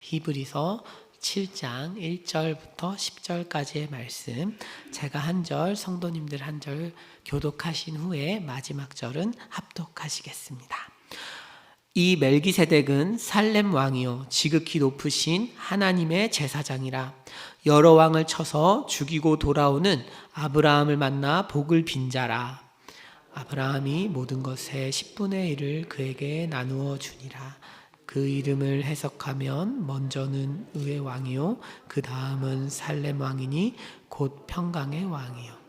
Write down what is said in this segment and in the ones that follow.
히브리서 7장 1절부터 10절까지의 말씀, 제가 한 절, 성도님들 한 절 교독하신 후에 마지막 절은 합독하시겠습니다. 이 멜기세덱은 살렘 왕이요 지극히 높으신 하나님의 제사장이라. 여러 왕을 쳐서 죽이고 돌아오는 아브라함을 만나 복을 빈 자라. 아브라함이 모든 것의 10분의 1을 그에게 나누어 주니라. 그 이름을 해석하면 먼저는 의의 왕이요 그 다음은 살렘 왕이니 곧 평강의 왕이요.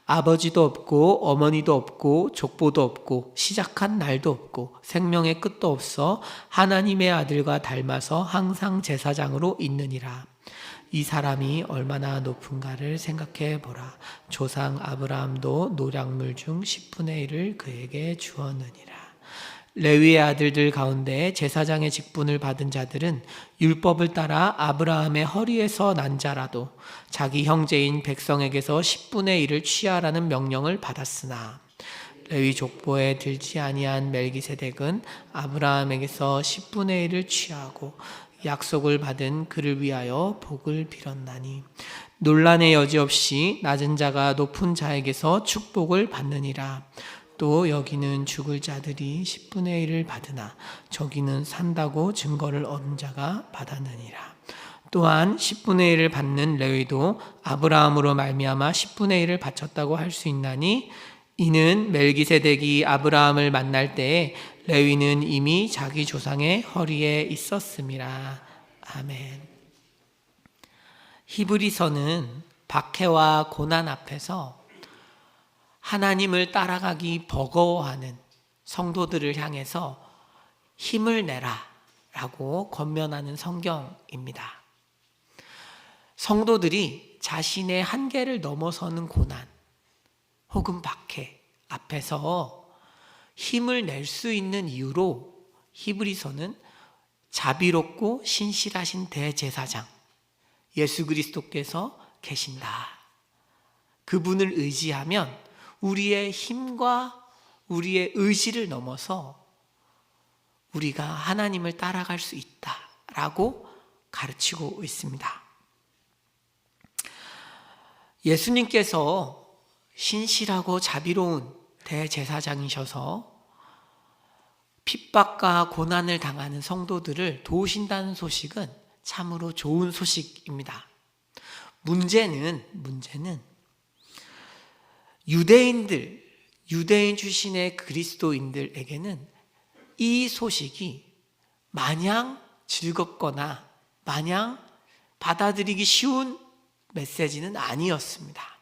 아버지도 없고 어머니도 없고 족보도 없고 시작한 날도 없고 생명의 끝도 없어 하나님의 아들과 닮아서 항상 제사장으로 있느니라. 이 사람이 얼마나 높은가를 생각해 보라. 조상 아브라함도 노략물 중 10분의 1을 그에게 주었느니라. 레위의 아들들 가운데 제사장의 직분을 받은 자들은 율법을 따라 아브라함의 허리에서 난 자라도 자기 형제인 백성에게서 10분의 1을 취하라는 명령을 받았으나 레위 족보에 들지 아니한 멜기세덱은 아브라함에게서 10분의 1을 취하고 약속을 받은 그를 위하여 복을 빌었나니 논란의 여지 없이 낮은 자가 높은 자에게서 축복을 받느니라. 또 여기는 죽을 자들이 10분의 1을 받으나 저기는 산다고 증거를 얻은 자가 받았느니라. 또한 10분의 1을 받는 레위도 아브라함으로 말미암아 10분의 1을 바쳤다고 할 수 있나니 이는 멜기세덱이 아브라함을 만날 때에 레위는 이미 자기 조상의 허리에 있었음이라. 아멘. 히브리서는 박해와 고난 앞에서 하나님을 따라가기 버거워하는 성도들을 향해서 힘을 내라 라고 권면하는 성경입니다. 성도들이 자신의 한계를 넘어서는 고난 혹은 박해 앞에서 힘을 낼 수 있는 이유로 히브리서는 자비롭고 신실하신 대제사장 예수 그리스도께서 계신다. 그분을 의지하면 우리의 힘과 우리의 의지를 넘어서 우리가 하나님을 따라갈 수 있다라고 가르치고 있습니다. 예수님께서 신실하고 자비로운 대제사장이셔서 핍박과 고난을 당하는 성도들을 도우신다는 소식은 참으로 좋은 소식입니다. 문제는 유대인 출신의 그리스도인들에게는 이 소식이 마냥 즐겁거나 마냥 받아들이기 쉬운 메시지는 아니었습니다.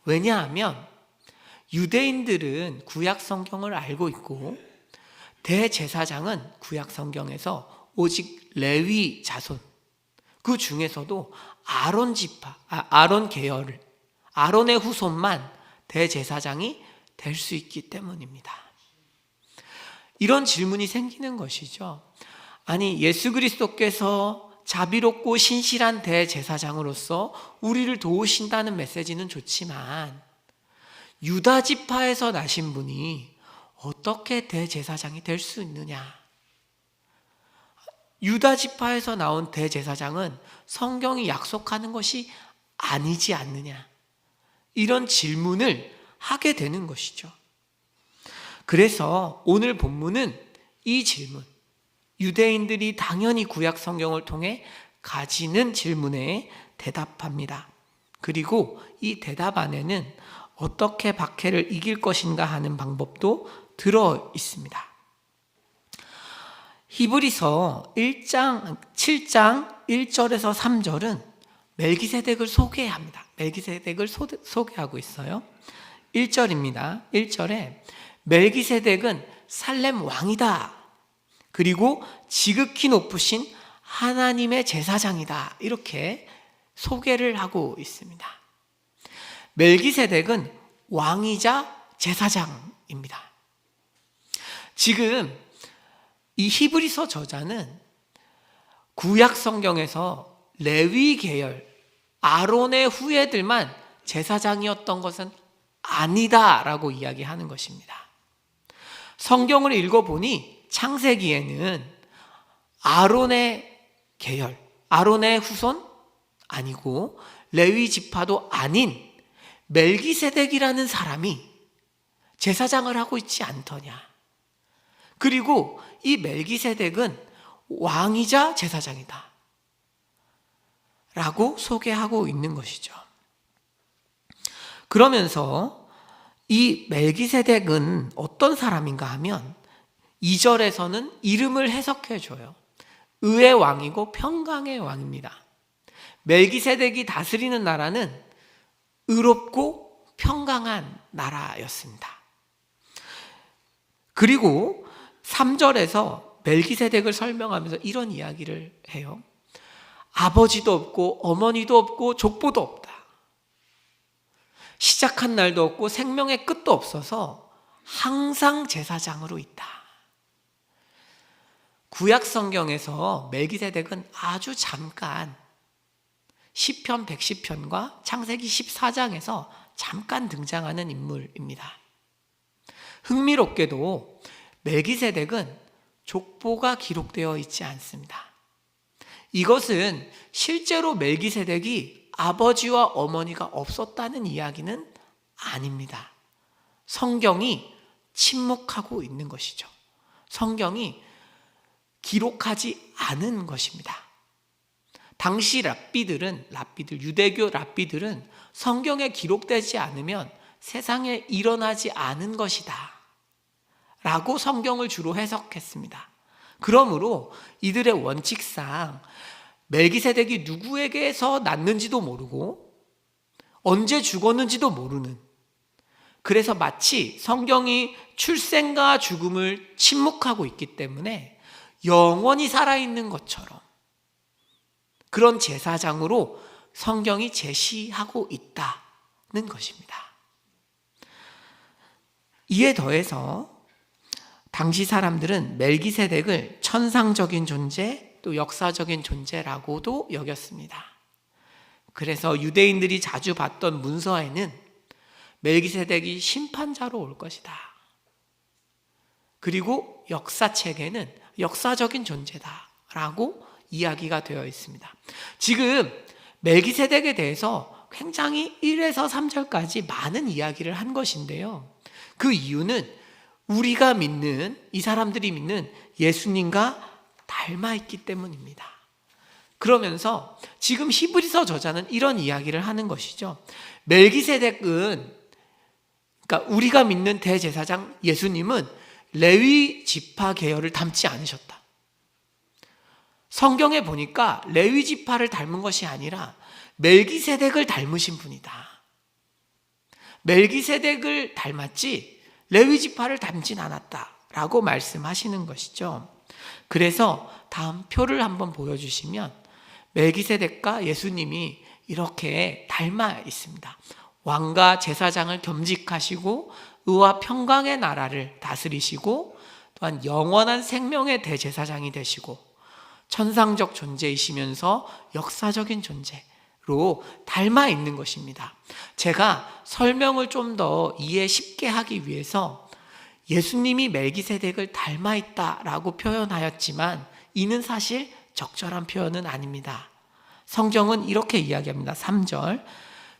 왜냐하면 유대인들은 구약 성경을 알고 있고 대제사장은 구약 성경에서 오직 레위 자손, 그 중에서도 아론 계열, 아론의 후손만 대제사장이 될 수 있기 때문입니다. 이런 질문이 생기는 것이죠. 아니, 예수 그리스도께서 자비롭고 신실한 대제사장으로서 우리를 도우신다는 메시지는 좋지만 유다 지파에서 나신 분이 어떻게 대제사장이 될 수 있느냐? 유다 지파에서 나온 대제사장은 성경이 약속하는 것이 아니지 않느냐? 이런 질문을 하게 되는 것이죠. 그래서 오늘 본문은 이 질문, 유대인들이 당연히 구약 성경을 통해 가지는 질문에 대답합니다. 그리고 이 대답 안에는 어떻게 박해를 이길 것인가 하는 방법도 들어 있습니다. 히브리서 7장 1절에서 3절은 멜기세덱을 소개합니다. 멜기세덱을 소개하고 있어요. 1절입니다. 1절에 멜기세덱은 살렘 왕이다. 그리고 지극히 높으신 하나님의 제사장이다. 이렇게 소개를 하고 있습니다. 멜기세덱은 왕이자 제사장입니다. 지금 이 히브리서 저자는 구약 성경에서 레위 계열 아론의 후예들만 제사장이었던 것은 아니다라고 이야기하는 것입니다. 성경을 읽어보니 창세기에는 아론의 계열, 아론의 후손 아니고 레위 지파도 아닌 멜기세덱이라는 사람이 제사장을 하고 있지 않더냐. 그리고 이 멜기세덱은 왕이자 제사장이다 라고 소개하고 있는 것이죠. 그러면서 이 멜기세덱은 어떤 사람인가 하면 2절에서는 이름을 해석해 줘요. 의의 왕이고 평강의 왕입니다. 멜기세덱이 다스리는 나라는 의롭고 평강한 나라였습니다. 그리고 3절에서 멜기세덱을 설명하면서 이런 이야기를 해요. 아버지도 없고 어머니도 없고 족보도 없다. 시작한 날도 없고 생명의 끝도 없어서 항상 제사장으로 있다. 구약 성경에서 멜기세덱은 아주 잠깐 시편 110편과 창세기 14장에서 잠깐 등장하는 인물입니다. 흥미롭게도 멜기세덱은 족보가 기록되어 있지 않습니다. 이것은 실제로 멜기세덱이 아버지와 어머니가 없었다는 이야기는 아닙니다. 성경이 침묵하고 있는 것이죠. 성경이 기록하지 않은 것입니다. 당시 유대교 랍비들은 성경에 기록되지 않으면 세상에 일어나지 않은 것이다 라고 성경을 주로 해석했습니다. 그러므로 이들의 원칙상 멜기세덱이 누구에게서 났는지도 모르고 언제 죽었는지도 모르는, 그래서 마치 성경이 출생과 죽음을 침묵하고 있기 때문에 영원히 살아있는 것처럼 그런 제사장으로 성경이 제시하고 있다는 것입니다. 이에 더해서 당시 사람들은 멜기세덱을 천상적인 존재, 또 역사적인 존재라고도 여겼습니다. 그래서 유대인들이 자주 봤던 문서에는 멜기세덱이 심판자로 올 것이다. 그리고 역사책에는 역사적인 존재다라고 이야기가 되어 있습니다. 지금 멜기세덱에 대해서 굉장히 1에서 3절까지 많은 이야기를 한 것인데요. 그 이유는 우리가 믿는, 이 사람들이 믿는 예수님과 닮아있기 때문입니다. 그러면서 지금 히브리서 저자는 이런 이야기를 하는 것이죠. 멜기세덱은, 그러니까 우리가 믿는 대제사장 예수님은 레위 지파 계열을 닮지 않으셨다. 성경에 보니까 레위 지파를 닮은 것이 아니라 멜기세덱을 닮으신 분이다. 멜기세덱을 닮았지 레위 지파를 닮진 않았다라고 말씀하시는 것이죠. 그래서 다음 표를 한번 보여주시면 멜기세덱과 예수님이 이렇게 닮아 있습니다. 왕과 제사장을 겸직하시고 의와 평강의 나라를 다스리시고 또한 영원한 생명의 대제사장이 되시고 천상적 존재이시면서 역사적인 존재로 닮아 있는 것입니다. 제가 설명을 좀 더 이해 쉽게 하기 위해서 예수님이 멜기세덱을 닮아 있다라고 표현하였지만 이는 사실 적절한 표현은 아닙니다. 성경은 이렇게 이야기합니다. 3절,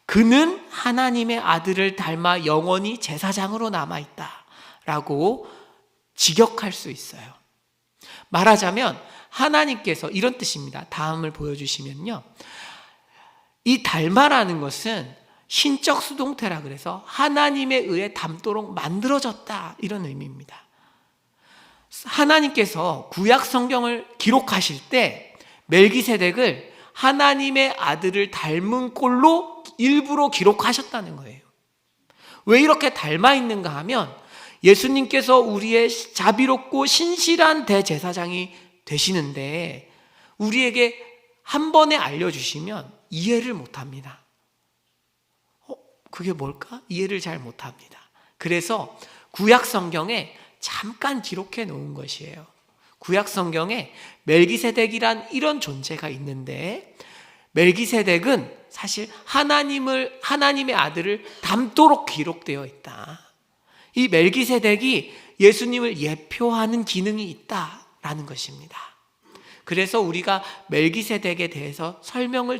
그는 하나님의 아들을 닮아 영원히 제사장으로 남아있다 라고 직역할 수 있어요. 말하자면 하나님께서, 이런 뜻입니다. 다음을 보여주시면요, 이 닮아라는 것은 신적 수동태라 그래서 하나님에 의해 닮도록 만들어졌다, 이런 의미입니다. 하나님께서 구약 성경을 기록하실 때 멜기세덱을 하나님의 아들을 닮은 꼴로 일부러 기록하셨다는 거예요. 왜 이렇게 닮아 있는가 하면 예수님께서 우리의 자비롭고 신실한 대제사장이 되시는데 우리에게 한 번에 알려주시면 이해를 못합니다. 그게 뭘까? 이해를 잘 못합니다. 그래서 구약 성경에 잠깐 기록해 놓은 것이에요. 구약 성경에 멜기세덱이란 이런 존재가 있는데 멜기세덱은 사실 하나님의 아들을 닮도록 기록되어 있다. 이 멜기세덱이 예수님을 예표하는 기능이 있다라는 것입니다. 그래서 우리가 멜기세덱에 대해서 설명을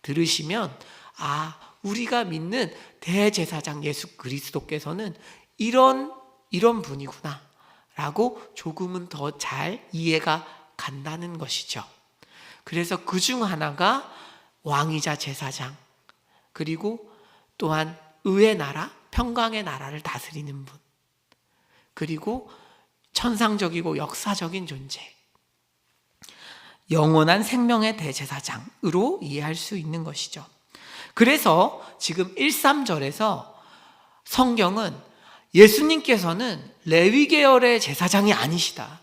들으시면 우리가 믿는 대제사장 예수 그리스도께서는 이런 분이구나 라고 조금은 더 잘 이해가 간다는 것이죠. 그래서 그 중 하나가 왕이자 제사장, 그리고 또한 의의 나라, 평강의 나라를 다스리는 분, 그리고 천상적이고 역사적인 존재, 영원한 생명의 대제사장으로 이해할 수 있는 것이죠. 그래서 지금 1~3절에서 성경은 예수님께서는 레위 계열의 제사장이 아니시다,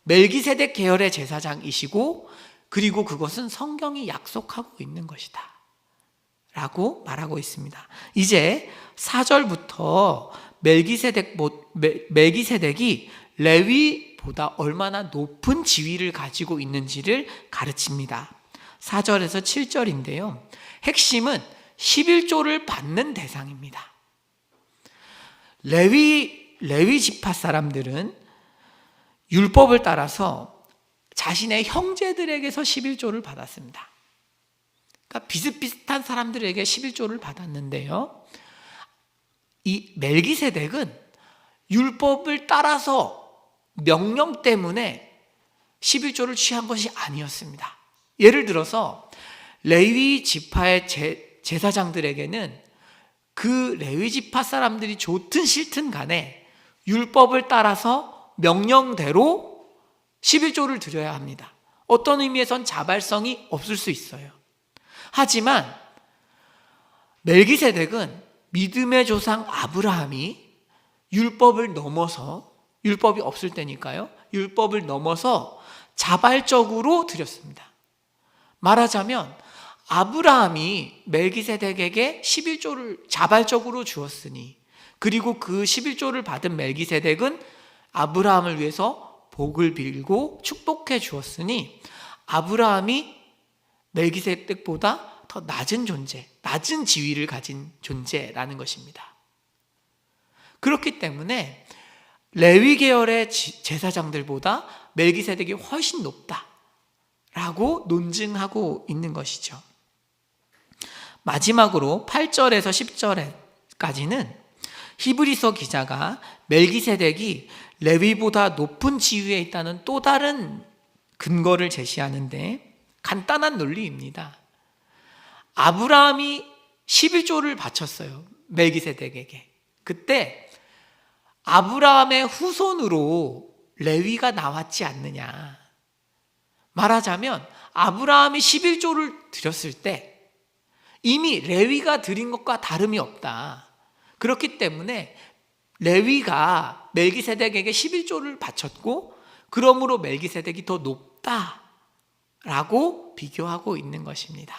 멜기세덱 계열의 제사장이시고, 그리고 그것은 성경이 약속하고 있는 것이다 라고 말하고 있습니다. 이제 4절부터 멜기세덱이 레위보다 얼마나 높은 지위를 가지고 있는지를 가르칩니다. 4절에서 7절인데요. 핵심은 11조를 받는 대상입니다. 레위 지파 사람들은 율법을 따라서 자신의 형제들에게서 11조를 받았습니다. 그러니까 비슷비슷한 사람들에게 11조를 받았는데요. 이 멜기세덱은 율법을 따라서 명령 때문에 11조를 취한 것이 아니었습니다. 예를 들어서 레위 지파의 제사장들에게는 그 레위 지파 사람들이 좋든 싫든 간에 율법을 따라서 명령대로 11조를 드려야 합니다. 어떤 의미에선 자발성이 없을 수 있어요. 하지만 멜기세덱은 믿음의 조상 아브라함이 율법을 넘어서, 율법이 없을 때니까요, 율법을 넘어서 자발적으로 드렸습니다. 말하자면 아브라함이 멜기세덱에게 11조를 자발적으로 주었으니, 그리고 그 11조를 받은 멜기세덱은 아브라함을 위해서 복을 빌고 축복해 주었으니 아브라함이 멜기세덱보다 더 낮은 존재, 낮은 지위를 가진 존재라는 것입니다. 그렇기 때문에 레위 계열의 제사장들보다 멜기세덱이 훨씬 높다라고 논증하고 있는 것이죠. 마지막으로 8절에서 10절까지는 히브리서 기자가 멜기세덱이 레위보다 높은 지위에 있다는 또 다른 근거를 제시하는데 간단한 논리입니다. 아브라함이 11조를 바쳤어요, 멜기세덱에게. 그때 아브라함의 후손으로 레위가 나왔지 않느냐. 말하자면 아브라함이 11조를 드렸을 때 이미 레위가 드린 것과 다름이 없다. 그렇기 때문에 레위가 멜기세덱에게 11조를 바쳤고, 그러므로 멜기세덱이 더 높다라고 비교하고 있는 것입니다.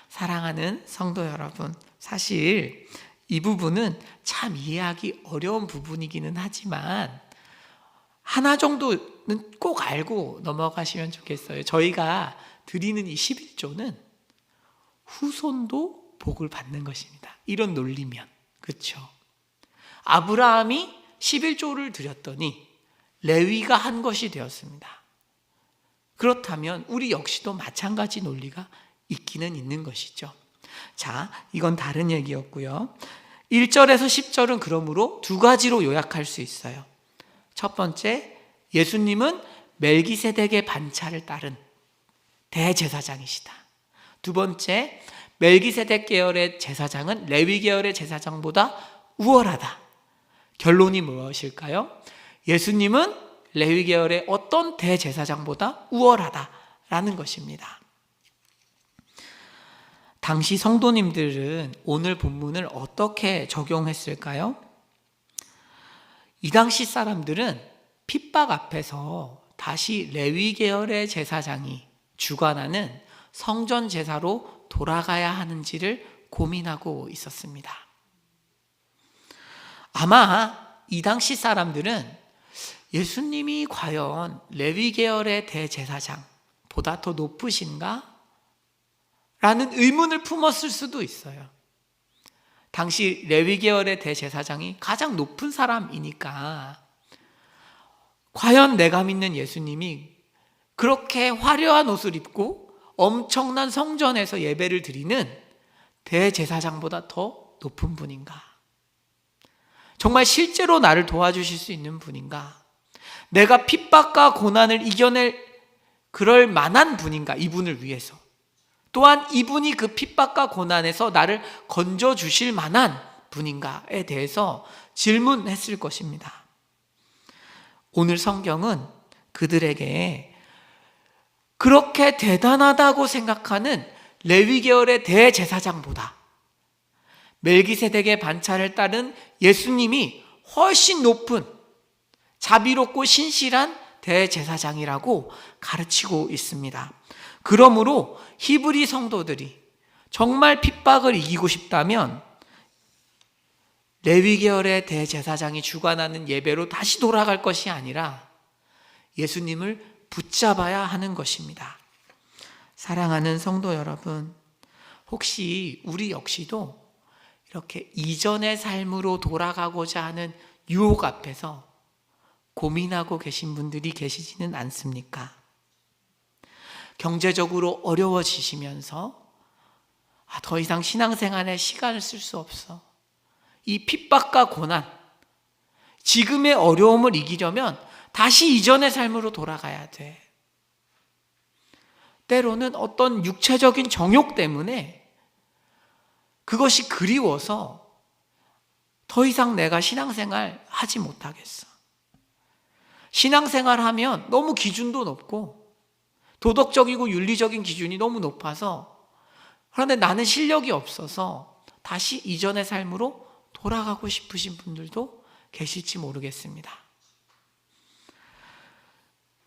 사랑하는 성도 여러분, 사실 이 부분은 참 이해하기 어려운 부분이기는 하지만 하나 정도는 꼭 알고 넘어가시면 좋겠어요. 저희가 드리는 이 11조는 후손도 복을 받는 것입니다. 이런 논리면. 그렇죠? 아브라함이 11조를 드렸더니 레위가 한 것이 되었습니다. 그렇다면 우리 역시도 마찬가지 논리가 있기는 있는 것이죠. 자, 이건 다른 얘기였고요. 1절에서 10절은 그러므로 두 가지로 요약할 수 있어요. 첫 번째, 예수님은 멜기세덱의 반차를 따른 대제사장이시다. 두 번째, 멜기세덱 계열의 제사장은 레위 계열의 제사장보다 우월하다. 결론이 무엇일까요? 예수님은 레위 계열의 어떤 대제사장보다 우월하다라는 것입니다. 당시 성도님들은 오늘 본문을 어떻게 적용했을까요? 이 당시 사람들은 핍박 앞에서 다시 레위 계열의 제사장이 주관하는 성전 제사로 돌아가야 하는지를 고민하고 있었습니다. 아마 이 당시 사람들은 예수님이 과연 레위 계열의 대제사장보다 더 높으신가? 라는 의문을 품었을 수도 있어요. 당시 레위 계열의 대제사장이 가장 높은 사람이니까 과연 내가 믿는 예수님이 그렇게 화려한 옷을 입고 엄청난 성전에서 예배를 드리는 대제사장보다 더 높은 분인가? 정말 실제로 나를 도와주실 수 있는 분인가? 내가 핍박과 고난을 이겨낼 그럴 만한 분인가? 이분을 위해서. 또한 이분이 그 핍박과 고난에서 나를 건져주실 만한 분인가에 대해서 질문했을 것입니다. 오늘 성경은 그들에게 그렇게 대단하다고 생각하는 레위 계열의 대제사장보다 멜기세덱의 반차를 따른 예수님이 훨씬 높은 자비롭고 신실한 대제사장이라고 가르치고 있습니다. 그러므로 히브리 성도들이 정말 핍박을 이기고 싶다면 레위 계열의 대제사장이 주관하는 예배로 다시 돌아갈 것이 아니라 예수님을 붙잡아야 하는 것입니다. 사랑하는 성도 여러분, 혹시 우리 역시도 이렇게 이전의 삶으로 돌아가고자 하는 유혹 앞에서 고민하고 계신 분들이 계시지는 않습니까? 경제적으로 어려워지시면서 더 이상 신앙생활에 시간을 쓸 수 없어. 이 핍박과 고난, 지금의 어려움을 이기려면 다시 이전의 삶으로 돌아가야 돼. 때로는 어떤 육체적인 정욕 때문에 그것이 그리워서 더 이상 내가 신앙생활 하지 못하겠어. 신앙생활 하면 너무 기준도 높고 도덕적이고 윤리적인 기준이 너무 높아서, 그런데 나는 실력이 없어서 다시 이전의 삶으로 돌아가고 싶으신 분들도 계실지 모르겠습니다.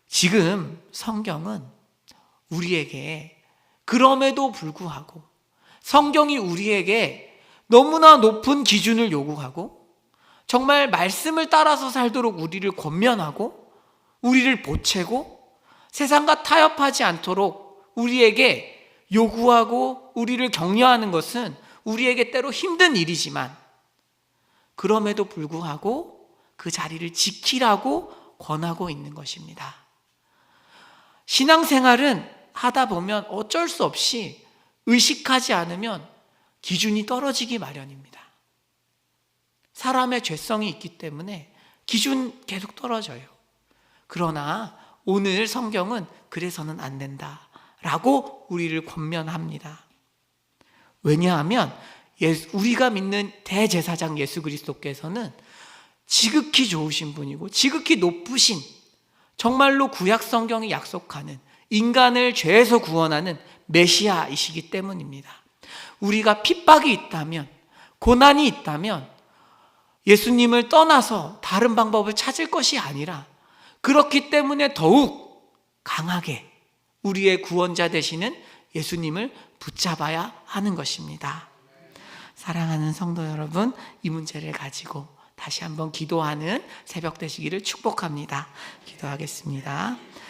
지금 성경은 우리에게 그럼에도 불구하고 성경이 우리에게 너무나 높은 기준을 요구하고 정말 말씀을 따라서 살도록 우리를 권면하고 우리를 보채고 세상과 타협하지 않도록 우리에게 요구하고 우리를 격려하는 것은 우리에게 때로 힘든 일이지만 그럼에도 불구하고 그 자리를 지키라고 권하고 있는 것입니다. 신앙생활은 하다 보면 어쩔 수 없이 의식하지 않으면 기준이 떨어지기 마련입니다. 사람의 죄성이 있기 때문에 기준 계속 떨어져요. 그러나 오늘 성경은 그래서는 안 된다라고 우리를 권면합니다. 왜냐하면 우리가 믿는 대제사장 예수 그리스도께서는 지극히 좋으신 분이고 지극히 높으신, 정말로 구약 성경이 약속하는 인간을 죄에서 구원하는 메시아이시기 때문입니다. 우리가 핍박이 있다면, 고난이 있다면 예수님을 떠나서 다른 방법을 찾을 것이 아니라 그렇기 때문에 더욱 강하게 우리의 구원자 되시는 예수님을 붙잡아야 하는 것입니다. 사랑하는 성도 여러분, 이 문제를 가지고 다시 한번 기도하는 새벽 되시기를 축복합니다. 기도하겠습니다.